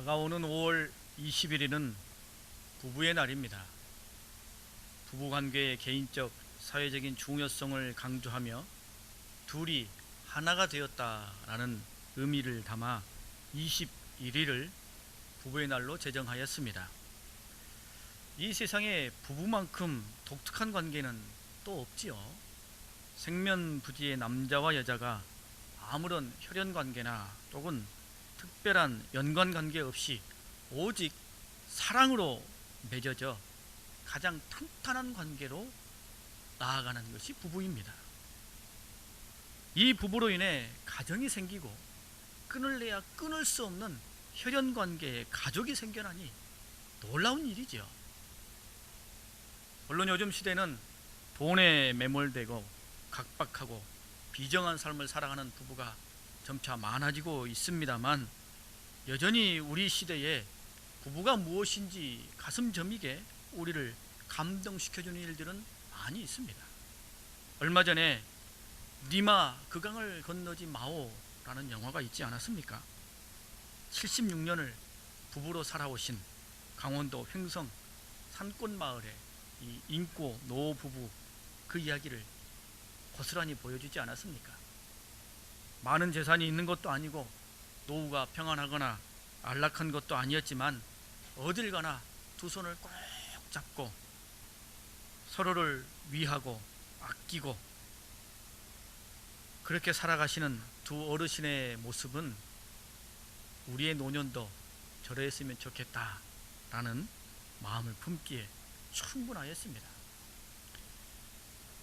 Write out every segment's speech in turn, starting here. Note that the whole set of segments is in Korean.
다가오는 5월 21일은 부부의 날입니다. 부부관계의 개인적, 사회적인 중요성을 강조하며 둘이 하나가 되었다라는 의미를 담아 21일을 부부의 날로 제정하였습니다. 이 세상에 부부만큼 독특한 관계는 또 없지요. 생면부지의 남자와 여자가 아무런 혈연관계나 혹은 특별한 연관관계 없이 오직 사랑으로 맺어져 가장 탄탄한 관계로 나아가는 것이 부부입니다. 이 부부로 인해 가정이 생기고 끊을래야 끊을 수 없는 혈연관계의 가족이 생겨나니 놀라운 일이죠. 물론 요즘 시대는 돈에 매몰되고 각박하고 비정한 삶을 살아가는 부부가 점차 많아지고 있습니다만, 여전히 우리 시대에 부부가 무엇인지 가슴 저미게 우리를 감동시켜주는 일들은 많이 있습니다. 얼마 전에 니마 그 강을 건너지 마오 라는 영화가 있지 않았습니까? 76년을 부부로 살아오신 강원도 횡성 산골마을의 이 인꼬 노부부, 그 이야기를 고스란히 보여주지 않았습니까? 많은 재산이 있는 것도 아니고 노후가 평안하거나 안락한 것도 아니었지만 어딜 가나 두 손을 꼭 잡고 서로를 위하고 아끼고 그렇게 살아가시는 두 어르신의 모습은 우리의 노년도 저러했으면 좋겠다라는 마음을 품기에 충분하였습니다.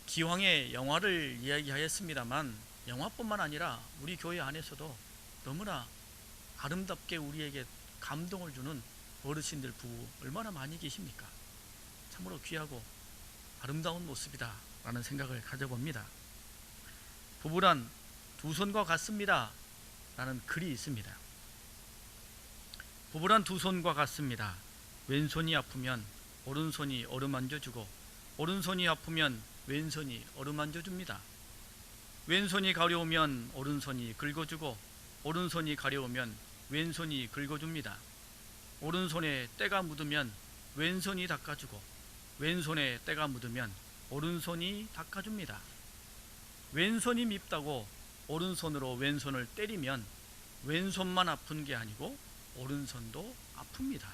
기왕에 영화를 이야기하였습니다만, 영화뿐만 아니라 우리 교회 안에서도 너무나 아름답게 우리에게 감동을 주는 어르신들 부부 얼마나 많이 계십니까? 참으로 귀하고 아름다운 모습이다 라는 생각을 가져봅니다. 부부란 두 손과 같습니다 라는 글이 있습니다. 부부란 두 손과 같습니다. 왼손이 아프면 오른손이 어루만져주고 오른손이 아프면 왼손이 어루만져줍니다. 왼손이 가려우면 오른손이 긁어주고 오른손이 가려우면 왼손이 긁어줍니다. 오른손에 때가 묻으면 왼손이 닦아주고 왼손에 때가 묻으면 오른손이 닦아줍니다. 왼손이 밉다고 오른손으로 왼손을 때리면 왼손만 아픈 게 아니고 오른손도 아픕니다.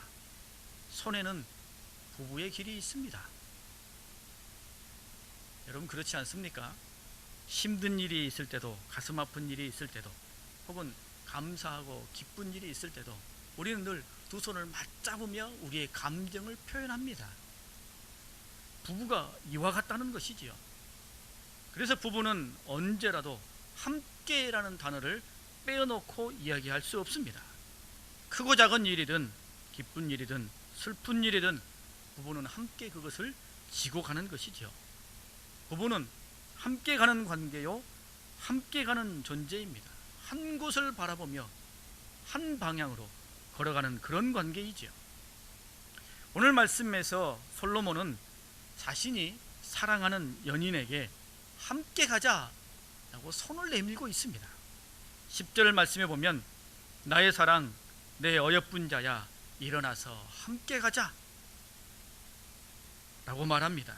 손에는 부부의 길이 있습니다. 여러분, 그렇지 않습니까? 힘든 일이 있을 때도, 가슴 아픈 일이 있을 때도, 혹은 감사하고 기쁜 일이 있을 때도 우리는 늘 두 손을 맞잡으며 우리의 감정을 표현합니다. 부부가 이와 같다는 것이지요. 그래서 부부는 언제라도 함께라는 단어를 빼어놓고 이야기할 수 없습니다. 크고 작은 일이든 기쁜 일이든 슬픈 일이든 부부는 함께 그것을 지고 가는 것이죠. 부부는 함께 가는 관계요, 함께 가는 존재입니다. 한 곳을 바라보며 한 방향으로 걸어가는 그런 관계이죠. 오늘 말씀에서 솔로몬은 자신이 사랑하는 연인에게 함께 가자라고 손을 내밀고 있습니다. 10절 말씀에 보면 나의 사랑, 내 어여쁜 자야, 일어나서 함께 가자 라고 말합니다.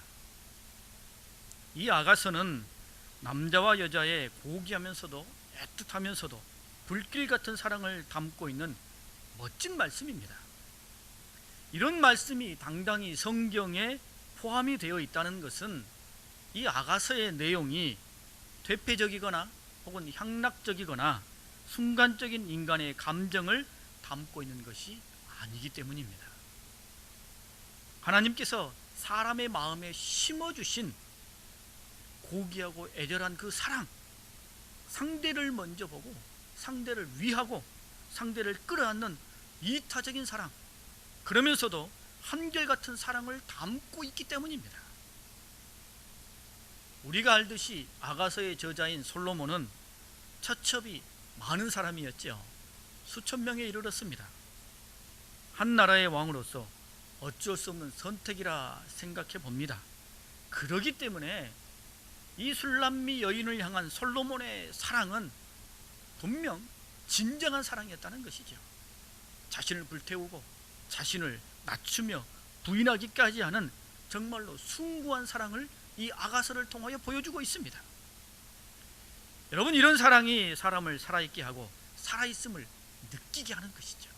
이 아가서는 남자와 여자의 고귀하면서도 애틋하면서도 불길 같은 사랑을 담고 있는 멋진 말씀입니다. 이런 말씀이 당당히 성경에 포함이 되어 있다는 것은 이 아가서의 내용이 퇴폐적이거나 혹은 향락적이거나 순간적인 인간의 감정을 담고 있는 것이 아니기 때문입니다. 하나님께서 사람의 마음에 심어주신 고귀하고 애절한 그 사랑, 상대를 먼저 보고 상대를 위하고 상대를 끌어안는 이타적인 사랑, 그러면서도 한결같은 사랑을 담고 있기 때문입니다. 우리가 알듯이 아가서의 저자인 솔로몬은 처첩이 많은 사람이었죠. 수천 명에 이르렀습니다. 한 나라의 왕으로서 어쩔 수 없는 선택이라 생각해 봅니다. 그러기 때문에 이 술람미 여인을 향한 솔로몬의 사랑은 분명 진정한 사랑이었다는 것이죠. 자신을 불태우고 자신을 낮추며 부인하기까지 하는 정말로 숭고한 사랑을 이 아가서를 통하여 보여주고 있습니다. 여러분, 이런 사랑이 사람을 살아있게 하고 살아있음을 느끼게 하는 것이죠.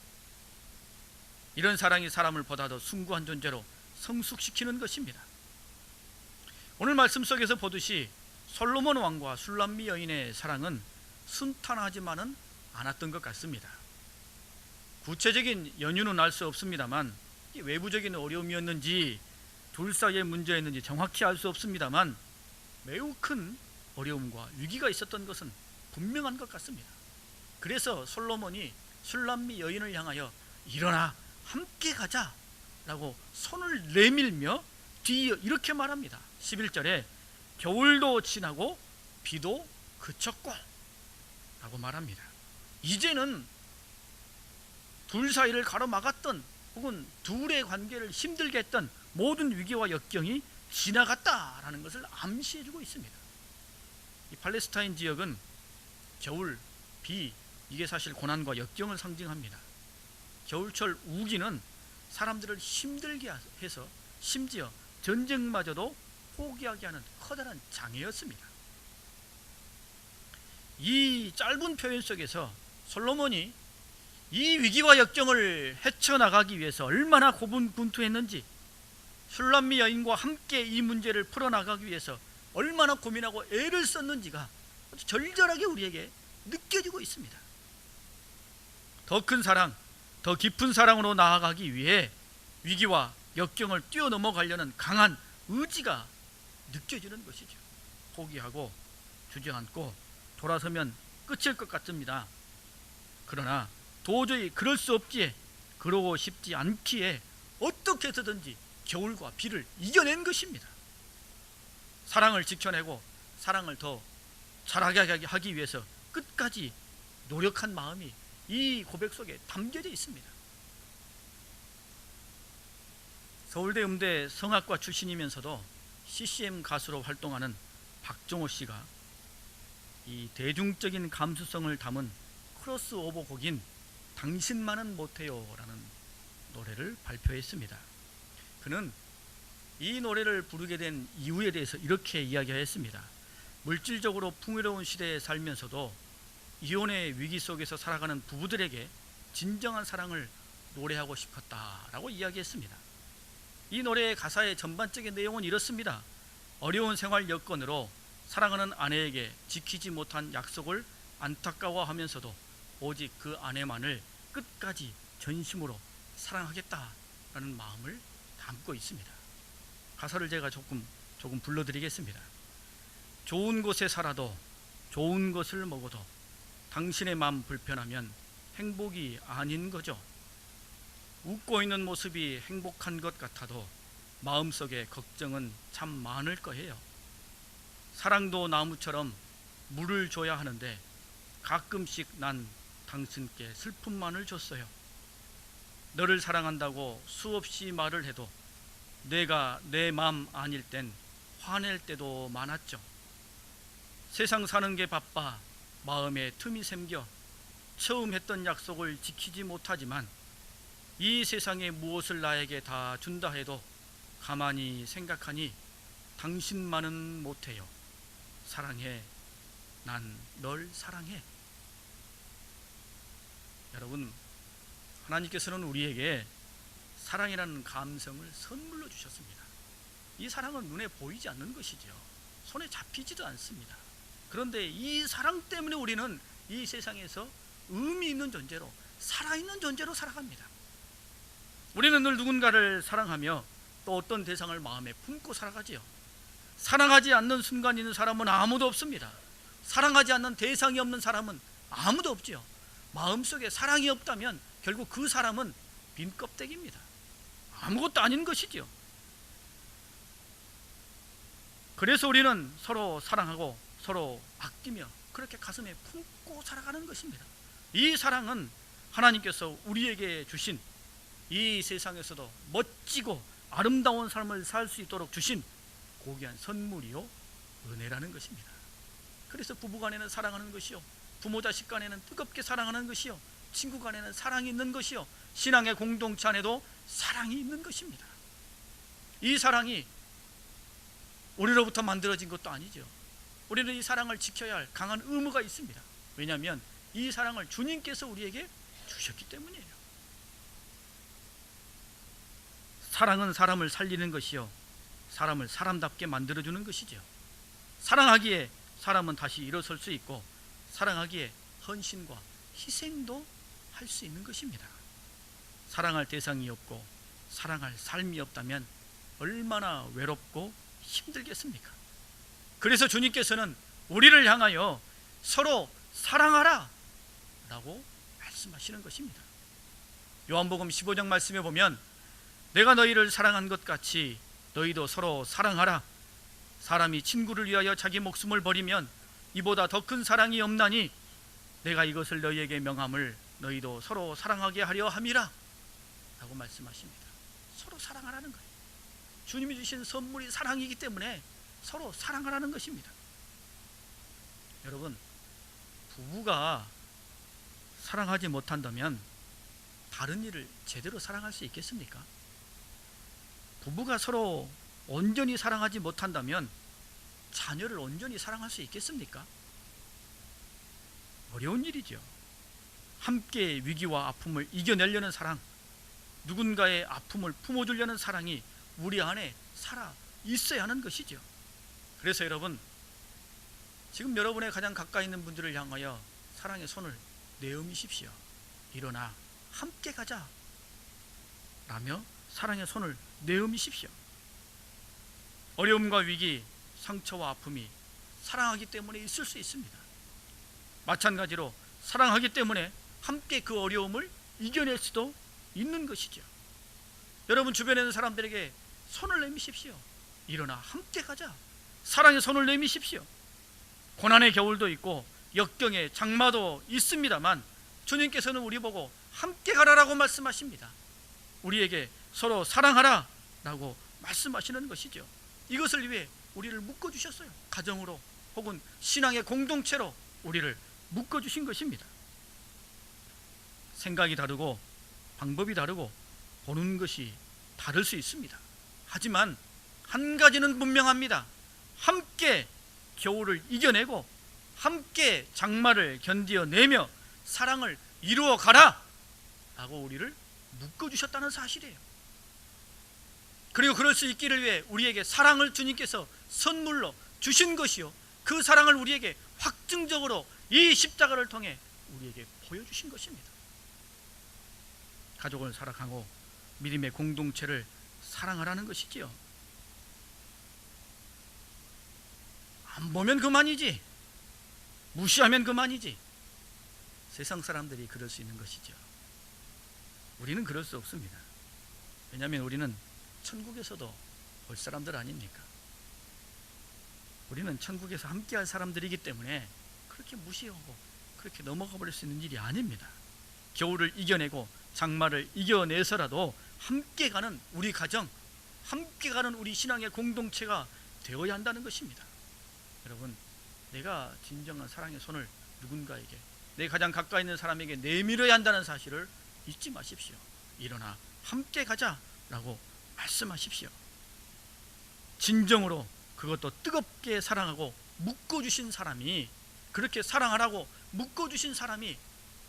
이런 사랑이 사람을 보다 더 숭고한 존재로 성숙시키는 것입니다. 오늘 말씀 속에서 보듯이 솔로몬 왕과 슐람미 여인의 사랑은 순탄하지만은 않았던 것 같습니다. 구체적인 연유는 알 수 없습니다만 외부적인 어려움이었는지 둘 사이의 문제였는지 정확히 알 수 없습니다만 매우 큰 어려움과 위기가 있었던 것은 분명한 것 같습니다. 그래서 솔로몬이 슐람미 여인을 향하여 일어나 함께 가자 라고 손을 내밀며 뒤이어 이렇게 말합니다. 11절에 겨울도 지나고 비도 그쳤고 라고 말합니다. 이제는 둘 사이를 가로막았던 혹은 둘의 관계를 힘들게 했던 모든 위기와 역경이 지나갔다라는 것을 암시해주고 있습니다. 이 팔레스타인 지역은 겨울, 비, 이게 사실 고난과 역경을 상징합니다. 겨울철 우기는 사람들을 힘들게 해서 심지어 전쟁마저도 포기하게 하는 커다란 장애였습니다. 이 짧은 표현 속에서 솔로몬이 이 위기와 역경을 헤쳐나가기 위해서 얼마나 고군분투했는지, 슐람미 여인과 함께 이 문제를 풀어나가기 위해서 얼마나 고민하고 애를 썼는지가 아주 절절하게 우리에게 느껴지고 있습니다. 더 큰 사랑, 더 깊은 사랑으로 나아가기 위해 위기와 역경을 뛰어넘어가려는 강한 의지가 느껴지는 것이죠. 포기하고 주저앉고 돌아서면 끝일 것 같습니다. 그러나 도저히 그럴 수 없기에, 그러고 싶지 않기에 어떻게 해서든지 겨울과 비를 이겨낸 것입니다. 사랑을 지켜내고 사랑을 더 잘하게 하기 위해서 끝까지 노력한 마음이 이 고백 속에 담겨져 있습니다. 서울대 음대 성악과 출신이면서도 CCM 가수로 활동하는 박정호 씨가 이 대중적인 감수성을 담은 크로스오버 곡인 당신만은 못해요 라는 노래를 발표했습니다. 그는 이 노래를 부르게 된 이유에 대해서 이렇게 이야기했습니다. 물질적으로 풍요로운 시대에 살면서도 이혼의 위기 속에서 살아가는 부부들에게 진정한 사랑을 노래하고 싶었다라고 이야기했습니다. 이 노래의 가사의 전반적인 내용은 이렇습니다. 어려운 생활 여건으로 사랑하는 아내에게 지키지 못한 약속을 안타까워하면서도 오직 그 아내만을 끝까지 전심으로 사랑하겠다라는 마음을 담고 있습니다. 가사를 제가 조금 불러드리겠습니다. 좋은 곳에 살아도 좋은 것을 먹어도 당신의 마음 불편하면 행복이 아닌 거죠. 웃고 있는 모습이 행복한 것 같아도 마음속에 걱정은 참 많을 거예요. 사랑도 나무처럼 물을 줘야 하는데 가끔씩 난 당신께 슬픔만을 줬어요. 너를 사랑한다고 수없이 말을 해도 내가 내 마음 아닐 땐 화낼 때도 많았죠. 세상 사는 게 바빠 마음에 틈이 생겨 처음 했던 약속을 지키지 못하지만 이 세상에 무엇을 나에게 다 준다 해도 가만히 생각하니 당신만은 못해요. 사랑해. 난 널 사랑해. 여러분, 하나님께서는 우리에게 사랑이라는 감성을 선물로 주셨습니다. 이 사랑은 눈에 보이지 않는 것이죠. 손에 잡히지도 않습니다. 그런데 이 사랑 때문에 우리는 이 세상에서 의미 있는 존재로, 살아있는 존재로 살아갑니다. 우리는 늘 누군가를 사랑하며 또 어떤 대상을 마음에 품고 살아가지요. 사랑하지 않는 순간이 있는 사람은 아무도 없습니다. 사랑하지 않는 대상이 없는 사람은 아무도 없지요. 마음속에 사랑이 없다면 결국 그 사람은 빈 껍데기입니다. 아무것도 아닌 것이지요. 그래서 우리는 서로 사랑하고 서로 아끼며 그렇게 가슴에 품고 살아가는 것입니다. 이 사랑은 하나님께서 우리에게 주신, 이 세상에서도 멋지고 아름다운 삶을 살 수 있도록 주신 고귀한 선물이요 은혜라는 것입니다. 그래서 부부간에는 사랑하는 것이요, 부모 자식 간에는 뜨겁게 사랑하는 것이요, 친구 간에는 사랑이 있는 것이요, 신앙의 공동체 안에도 사랑이 있는 것입니다. 이 사랑이 우리로부터 만들어진 것도 아니죠. 우리는 이 사랑을 지켜야 할 강한 의무가 있습니다. 왜냐하면 이 사랑을 주님께서 우리에게 주셨기 때문이에요. 사랑은 사람을 살리는 것이요, 사람을 사람답게 만들어주는 것이죠. 사랑하기에 사람은 다시 일어설 수 있고, 사랑하기에 헌신과 희생도 할 수 있는 것입니다. 사랑할 대상이 없고 사랑할 삶이 없다면 얼마나 외롭고 힘들겠습니까? 그래서 주님께서는 우리를 향하여 서로 사랑하라 라고 말씀하시는 것입니다. 요한복음 15장 말씀에 보면 내가 너희를 사랑한 것 같이 너희도 서로 사랑하라. 사람이 친구를 위하여 자기 목숨을 버리면 이보다 더 큰 사랑이 없나니 내가 이것을 너희에게 명함을 너희도 서로 사랑하게 하려 함이라 라고 말씀하십니다. 서로 사랑하라는 거예요. 주님이 주신 선물이 사랑이기 때문에 서로 사랑하라는 것입니다. 여러분, 부부가 사랑하지 못한다면 다른 일을 제대로 사랑할 수 있겠습니까? 부부가 서로 온전히 사랑하지 못한다면 자녀를 온전히 사랑할 수 있겠습니까? 어려운 일이죠. 함께 위기와 아픔을 이겨내려는 사랑, 누군가의 아픔을 품어주려는 사랑이 우리 안에 살아 있어야 하는 것이죠. 그래서 여러분, 지금 여러분의 가장 가까이 있는 분들을 향하여 사랑의 손을 내어미십시오. 일어나 함께 가자 라며 사랑의 손을 내어미십시오. 어려움과 위기, 상처와 아픔이 사랑하기 때문에 있을 수 있습니다. 마찬가지로 사랑하기 때문에 함께 그 어려움을 이겨낼 수도 있는 것이죠. 여러분 주변에 있는 사람들에게 손을 내미십시오. 일어나 함께 가자. 사랑의 손을 내미십시오. 고난의 겨울도 있고 역경의 장마도 있습니다만 주님께서는 우리 보고 함께 가라라고 말씀하십니다. 우리에게 서로 사랑하라 라고 말씀하시는 것이죠. 이것을 위해 우리를 묶어주셨어요. 가정으로 혹은 신앙의 공동체로 우리를 묶어주신 것입니다. 생각이 다르고 방법이 다르고 보는 것이 다를 수 있습니다. 하지만 한 가지는 분명합니다. 함께 겨울을 이겨내고 함께 장마를 견디어내며 사랑을 이루어 가라 라고 우리를 묶어주셨다는 사실이에요. 그리고 그럴 수 있기를 위해 우리에게 사랑을 주님께서 선물로 주신 것이요, 그 사랑을 우리에게 확증적으로 이 십자가를 통해 우리에게 보여주신 것입니다. 가족을 사랑하고 믿음의 공동체를 사랑하라는 것이지요. 안 보면 그만이지, 무시하면 그만이지. 세상 사람들이 그럴 수 있는 것이죠. 우리는 그럴 수 없습니다. 왜냐하면 우리는 천국에서도 볼 사람들 아닙니까? 우리는 천국에서 함께할 사람들이기 때문에 그렇게 무시하고 그렇게 넘어가 버릴 수 있는 일이 아닙니다. 겨울을 이겨내고 장마를 이겨내서라도 함께 가는 우리 가정, 함께 가는 우리 신앙의 공동체가 되어야 한다는 것입니다. 여러분, 내가 진정한 사랑의 손을 누군가에게, 내 가장 가까이 있는 사람에게 내밀어야 한다는 사실을 잊지 마십시오. 일어나 함께 가자 라고 말씀하십시오. 진정으로 그것도 뜨겁게 사랑하고 묶어주신 사람이, 그렇게 사랑하라고 묶어주신 사람이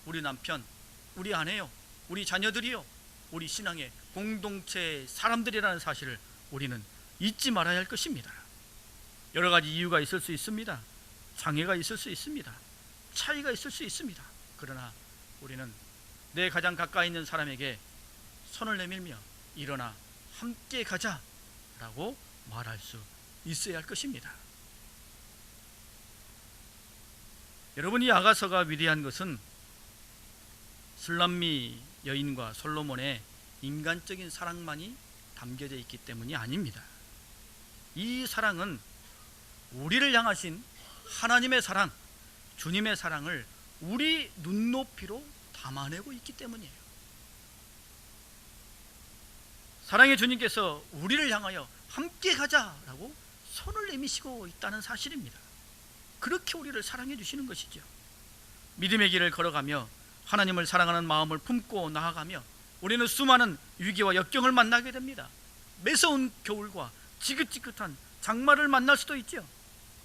우리 남편, 우리 아내요, 우리 자녀들이요, 우리 신앙의 공동체의 사람들이라는 사실을 우리는 잊지 말아야 할 것입니다. 여러 가지 이유가 있을 수 있습니다. 장애가 있을 수 있습니다. 차이가 있을 수 있습니다. 그러나 우리는 내 가장 가까이 있는 사람에게 손을 내밀며 일어나 함께 가자 라고 말할 수 있어야 할 것입니다. 여러분, 이 아가서가 위대한 것은 술람미 여인과 솔로몬의 인간적인 사랑만이 담겨져 있기 때문이 아닙니다. 이 사랑은 우리를 향하신 하나님의 사랑, 주님의 사랑을 우리 눈높이로 담아내고 있기 때문이에요. 사랑의 주님께서 우리를 향하여 함께 가자라고 손을 내미시고 있다는 사실입니다. 그렇게 우리를 사랑해 주시는 것이죠. 믿음의 길을 걸어가며 하나님을 사랑하는 마음을 품고 나아가며 우리는 수많은 위기와 역경을 만나게 됩니다. 매서운 겨울과 지긋지긋한 장마를 만날 수도 있죠.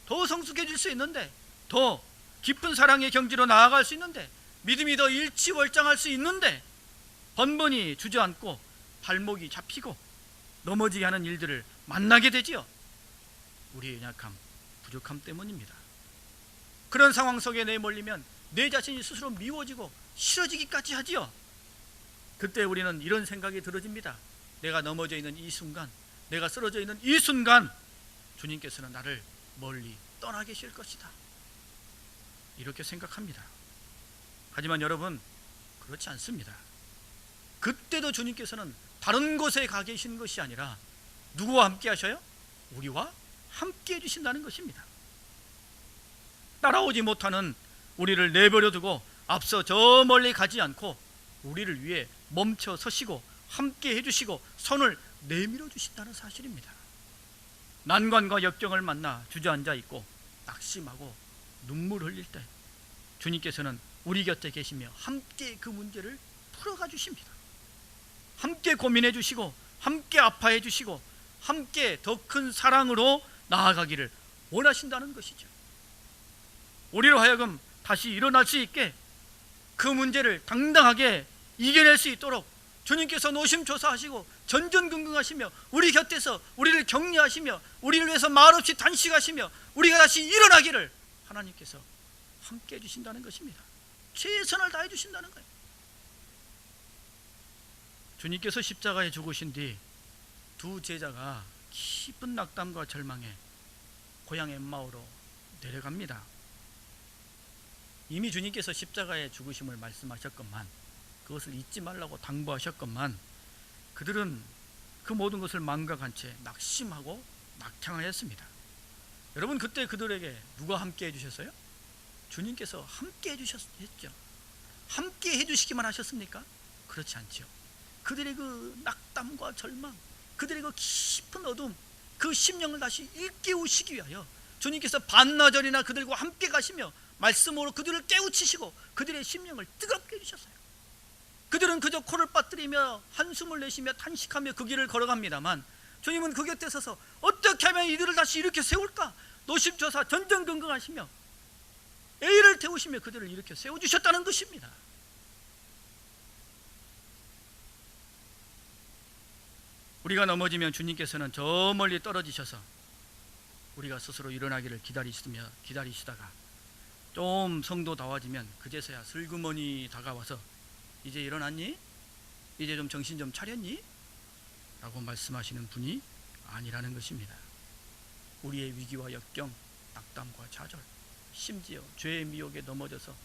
더 성숙해질 수 있는데, 더 깊은 사랑의 경지로 나아갈 수 있는데, 믿음이 더 일치월장할 수 있는데 번번이 주저앉고 발목이 잡히고 넘어지게 하는 일들을 만나게 되지요. 우리의 연약함, 부족함 때문입니다. 그런 상황 속에 내몰리면 내 자신이 스스로 미워지고 싫어지기까지 하지요. 그때 우리는 이런 생각이 들어집니다. 내가 넘어져 있는 이 순간, 내가 쓰러져 있는 이 순간 주님께서는 나를 멀리 떠나 계실 것이다, 이렇게 생각합니다. 하지만 여러분, 그렇지 않습니다. 그때도 주님께서는 다른 곳에 가 계신 것이 아니라 누구와 함께 하셔요? 우리와 함께 해주신다는 것입니다. 따라오지 못하는 우리를 내버려 두고 앞서 저 멀리 가지 않고 우리를 위해 멈춰 서시고 함께 해주시고 손을 내밀어 주신다는 사실입니다. 난관과 역경을 만나 주저앉아 있고 낙심하고 눈물 흘릴 때 주님께서는 우리 곁에 계시며 함께 그 문제를 풀어가 주십니다. 함께 고민해 주시고 함께 아파해 주시고 함께 더 큰 사랑으로 나아가기를 원하신다는 것이죠. 우리로 하여금 다시 일어날 수 있게 그 문제를 당당하게 이겨낼 수 있도록 주님께서 노심초사하시고 전전긍긍하시며 우리 곁에서 우리를 격려하시며 우리를 위해서 말없이 단식하시며 우리가 다시 일어나기를 하나님께서 함께 해주신다는 것입니다. 최선을 다해 주신다는 거예요. 주님께서 십자가에 죽으신 뒤 두 제자가 깊은 낙담과 절망에 고향 엠마오로 내려갑니다. 이미 주님께서 십자가의 죽으심을 말씀하셨건만, 그것을 잊지 말라고 당부하셨건만, 그들은 그 모든 것을 망각한 채 낙심하고 낙향하였습니다. 여러분, 그때 그들에게 누가 함께 해주셨어요? 주님께서 함께 해주셨죠. 함께 해주시기만 하셨습니까? 그렇지 않죠. 그들의 그 낙담과 절망, 그들의 그 깊은 어둠, 그 심령을 다시 일깨우시기 위하여 주님께서 반나절이나 그들과 함께 가시며 말씀으로 그들을 깨우치시고 그들의 심령을 뜨겁게 해주셨어요. 그들은 그저 코를 빠뜨리며 한숨을 내쉬며 탄식하며 그 길을 걸어갑니다만 주님은 그 곁에 서서 어떻게 하면 이들을 다시 일으켜 세울까 노심초사 전전긍긍하시며 애를 태우시며 그들을 일으켜 세워주셨다는 것입니다. 우리가 넘어지면 주님께서는 저 멀리 떨어지셔서 우리가 스스로 일어나기를 기다리시다가 좀 성도다워지면 그제서야 슬그머니 다가와서 이제 일어났니? 이제 좀 정신 좀 차렸니? 라고 말씀하시는 분이 아니라는 것입니다. 우리의 위기와 역경, 낙담과 좌절, 심지어 죄의 미혹에 넘어져서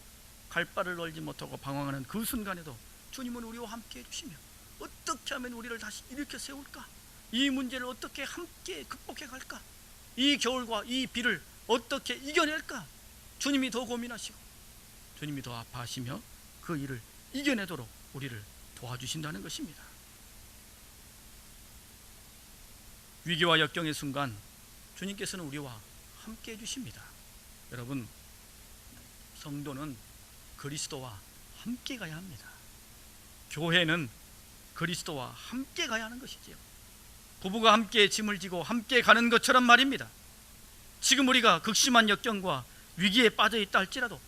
갈 바를 걸지 못하고 방황하는 그 순간에도 주님은 우리와 함께 해주시며 어떻게 하면 우리를 다시 일으켜 세울까? 이 문제를 어떻게 함께 극복해 갈까? 이 겨울과 이 비를 어떻게 이겨낼까? 주님이 더 고민하시고 주님이 더 아파하시며 그 일을 이겨내도록 우리를 도와주신다는 것입니다. 위기와 역경의 순간 주님께서는 우리와 함께 해주십니다. 여러분, 성도는 그리스도와 함께 가야 합니다. 교회는 그리스도와 함께 가야 하는 것이지요. 부부가 함께 짐을 지고 함께 가는 것처럼 말입니다. 지금 우리가 극심한 역경과 위기에 빠져 있다 할지라도,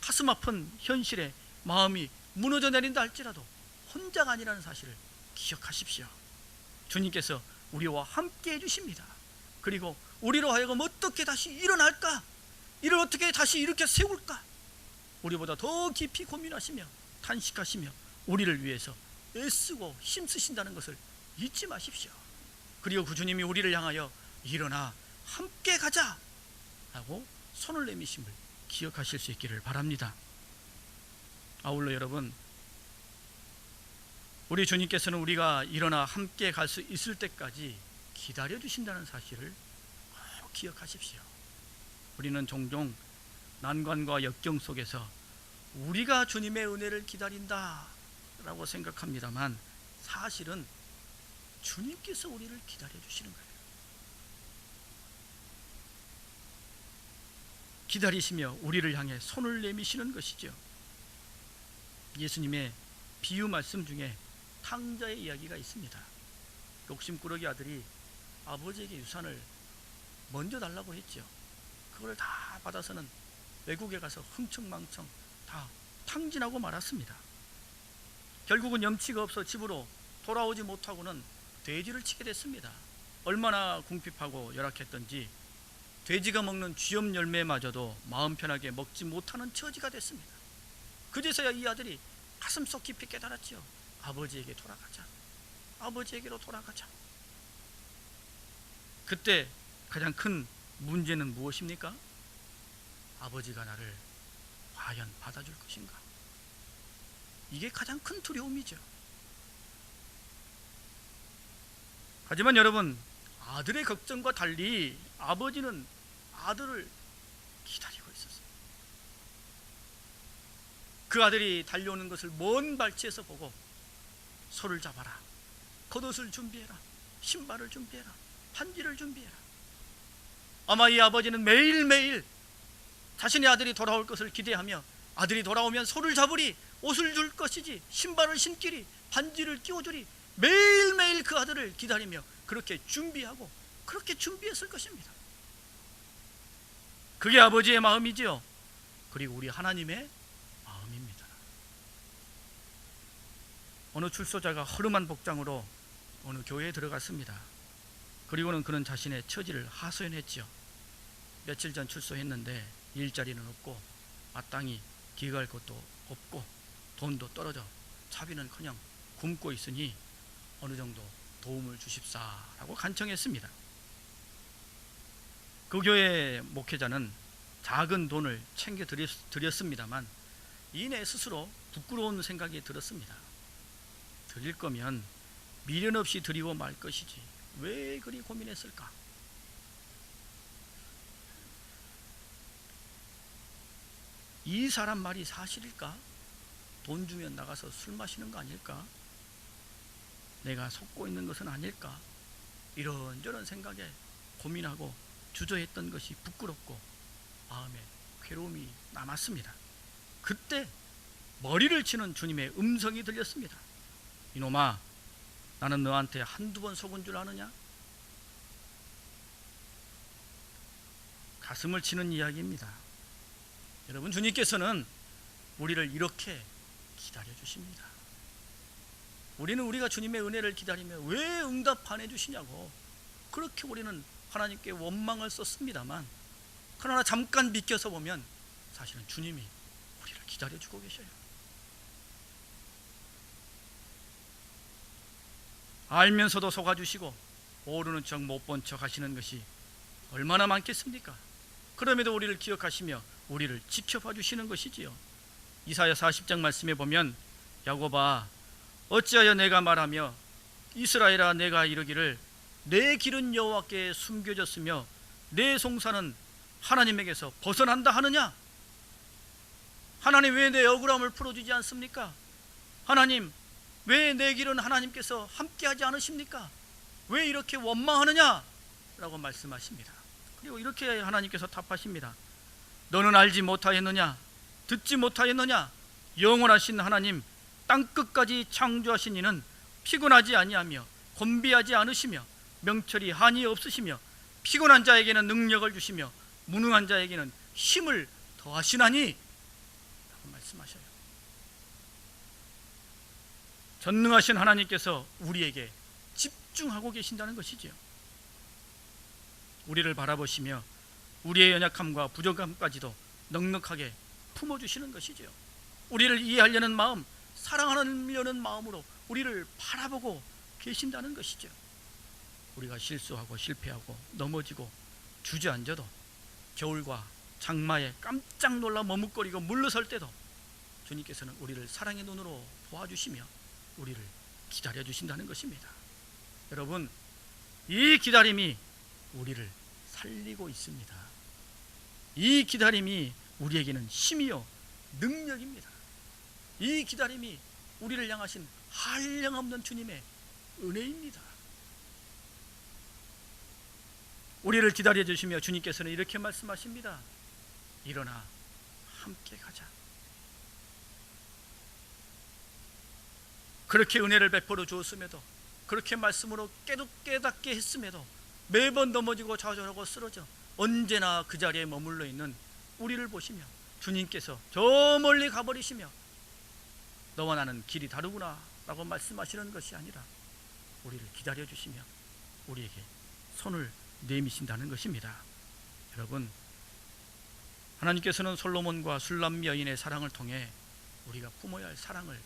가슴 아픈 현실에 마음이 무너져 내린다 할지라도 혼자가 아니라는 사실을 기억하십시오. 주님께서 우리와 함께 해주십니다. 그리고 우리로 하여금 어떻게 다시 일어날까? 이를 어떻게 다시 일으켜 세울까? 우리보다 더 깊이 고민하시며 탄식하시며 우리를 위해서 애쓰고 힘쓰신다는 것을 잊지 마십시오. 그리고 그 주님이 우리를 향하여 일어나 함께 가자 하고 손을 내미심을 기억하실 수 있기를 바랍니다. 아울러 여러분, 우리 주님께서는 우리가 일어나 함께 갈 수 있을 때까지 기다려 주신다는 사실을 꼭 기억하십시오. 우리는 종종 난관과 역경 속에서 우리가 주님의 은혜를 기다린다 라고 생각합니다만 사실은 주님께서 우리를 기다려 주시는 거예요. 기다리시며 우리를 향해 손을 내미시는 것이죠. 예수님의 비유 말씀 중에 탕자의 이야기가 있습니다. 욕심꾸러기 아들이 아버지에게 유산을 먼저 달라고 했죠. 그걸 다 받아서는 외국에 가서 흥청망청 다 탕진하고 말았습니다. 결국은 염치가 없어 집으로 돌아오지 못하고는 돼지를 치게 됐습니다. 얼마나 궁핍하고 열악했던지 돼지가 먹는 쥐염 열매마저도 마음 편하게 먹지 못하는 처지가 됐습니다. 그제서야 이 아들이 가슴속 깊이 깨달았지요. 아버지에게 돌아가자. 아버지에게로 돌아가자. 그때 가장 큰 문제는 무엇입니까? 아버지가 나를 과연 받아줄 것인가? 이게 가장 큰 두려움이죠. 하지만 여러분, 아들의 걱정과 달리 아버지는 아들을 기다리고 있었어요. 그 아들이 달려오는 것을 먼 발치에서 보고 소를 잡아라, 겉옷을 준비해라, 신발을 준비해라, 반지를 준비해라. 아마 이 아버지는 매일매일 자신의 아들이 돌아올 것을 기대하며 아들이 돌아오면 소를 잡으리, 옷을 줄 것이지, 신발을 신기리, 반지를 끼워주리, 매일매일 그 아들을 기다리며 그렇게 준비하고 그렇게 준비했을 것입니다. 그게 아버지의 마음이지요. 그리고 우리 하나님의 마음입니다. 어느 출소자가 허름한 복장으로 어느 교회에 들어갔습니다. 그리고는 그는 자신의 처지를 하소연했지요. 며칠 전 출소했는데 일자리는 없고 마땅히 기거할 것도 없고 돈도 떨어져 차비는커녕 굶고 있으니 어느 정도 도움을 주십사라고 간청했습니다. 그 교회 목회자는 작은 돈을 챙겨 드렸습니다만 이내 스스로 부끄러운 생각이 들었습니다. 드릴 거면 미련 없이 드리고 말 것이지 왜 그리 고민했을까? 이 사람 말이 사실일까? 돈 주면 나가서 술 마시는 거 아닐까? 내가 속고 있는 것은 아닐까? 이런저런 생각에 고민하고 주저했던 것이 부끄럽고 마음에 괴로움이 남았습니다. 그때 머리를 치는 주님의 음성이 들렸습니다. 이놈아, 나는 너한테 한두 번 속은 줄 아느냐? 가슴을 치는 이야기입니다. 여러분, 주님께서는 우리를 이렇게 기다려 주십니다. 우리는 우리가 주님의 은혜를 기다리며 왜 응답 안 해주시냐고 그렇게 우리는 하나님께 원망을 썼습니다만, 그러나 잠깐 비껴서 보면 사실은 주님이 우리를 기다려주고 계셔요. 알면서도 속아주시고 모르는 척 못 본 척 하시는 것이 얼마나 많겠습니까? 그럼에도 우리를 기억하시며 우리를 지켜봐 주시는 것이지요. 이사야 40장 말씀에 보면 야곱아, 어찌하여 내가 말하며 이스라엘아 내가 이르기를 내 길은 여호와께 숨겨졌으며 내 송사는 하나님에게서 벗어난다 하느냐? 하나님 왜 내 억울함을 풀어주지 않습니까? 하나님 왜 내 길은 하나님께서 함께하지 않으십니까? 왜 이렇게 원망하느냐? 라고 말씀하십니다. 그리고 이렇게 하나님께서 답하십니다. 너는 알지 못하였느냐? 듣지 못하였느냐? 영원하신 하나님 땅끝까지 창조하신 이는 피곤하지 아니하며 곤비하지 않으시며 명철이 한이 없으시며 피곤한 자에게는 능력을 주시며 무능한 자에게는 힘을 더하시나니 라고 말씀하셔요. 전능하신 하나님께서 우리에게 집중하고 계신다는 것이지요. 우리를 바라보시며 우리의 연약함과 부족함까지도 넉넉하게 품어주시는 것이지요. 우리를 이해하려는 마음, 사랑하려는 마음으로 우리를 바라보고 계신다는 것이죠. 우리가 실수하고 실패하고 넘어지고 주저앉아도 겨울과 장마에 깜짝 놀라 머뭇거리고 물러설 때도 주님께서는 우리를 사랑의 눈으로 보아주시며 우리를 기다려 주신다는 것입니다. 여러분, 이 기다림이 우리를 살리고 있습니다. 이 기다림이 우리에게는 힘이요 능력입니다. 이 기다림이 우리를 향하신 한량없는 주님의 은혜입니다. 우리를 기다려 주시며 주님께서는 이렇게 말씀하십니다. 일어나 함께 가자. 그렇게 은혜를 베풀어 주었음에도, 그렇게 말씀으로 깨닫게 했음에도 매번 넘어지고 좌절하고 쓰러져 언제나 그 자리에 머물러 있는 우리를 보시며 주님께서 저 멀리 가버리시며 너와 나는 길이 다르구나 라고 말씀하시는 것이 아니라 우리를 기다려 주시며 우리에게 손을 내미신다는 것입니다. 여러분, 하나님께서는 솔로몬과 술람 여인의 사랑을 통해 우리가 품어야 할 사랑을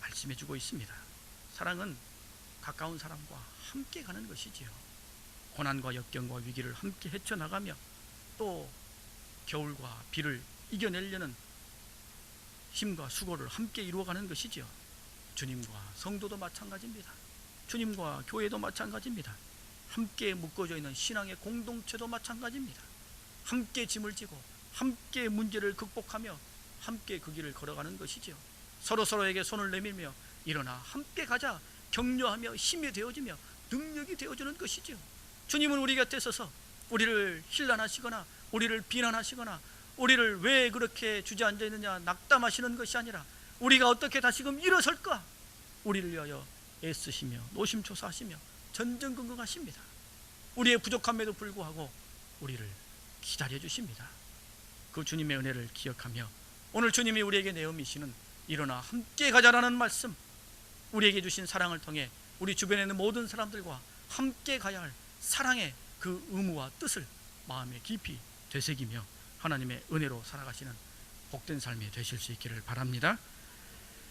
말씀해 주고 있습니다. 사랑은 가까운 사람과 함께 가는 것이지요. 고난과 역경과 위기를 함께 헤쳐나가며 또 겨울과 비를 이겨내려는 힘과 수고를 함께 이루어가는 것이지요. 주님과 성도도 마찬가지입니다. 주님과 교회도 마찬가지입니다. 함께 묶어져 있는 신앙의 공동체도 마찬가지입니다. 함께 짐을 지고 함께 문제를 극복하며 함께 그 길을 걸어가는 것이지요. 서로에게 손을 내밀며 일어나 함께 가자 격려하며 힘이 되어지며 능력이 되어주는 것이지요. 주님은 우리 곁에 서서 우리를 힐난하시거나 우리를 비난하시거나 우리를 왜 그렇게 주저앉아 있느냐 낙담하시는 것이 아니라 우리가 어떻게 다시금 일어설까 우리를 위하여 애쓰시며 노심초사하시며 전전긍긍하십니다. 우리의 부족함에도 불구하고 우리를 기다려 주십니다. 그 주님의 은혜를 기억하며 오늘 주님이 우리에게 내어미시는 일어나 함께 가자라는 말씀, 우리에게 주신 사랑을 통해 우리 주변에 있는 모든 사람들과 함께 가야 할 사랑의 그 의무와 뜻을 마음에 깊이 되새기며 하나님의 은혜로 살아가시는 복된 삶이 되실 수 있기를 바랍니다.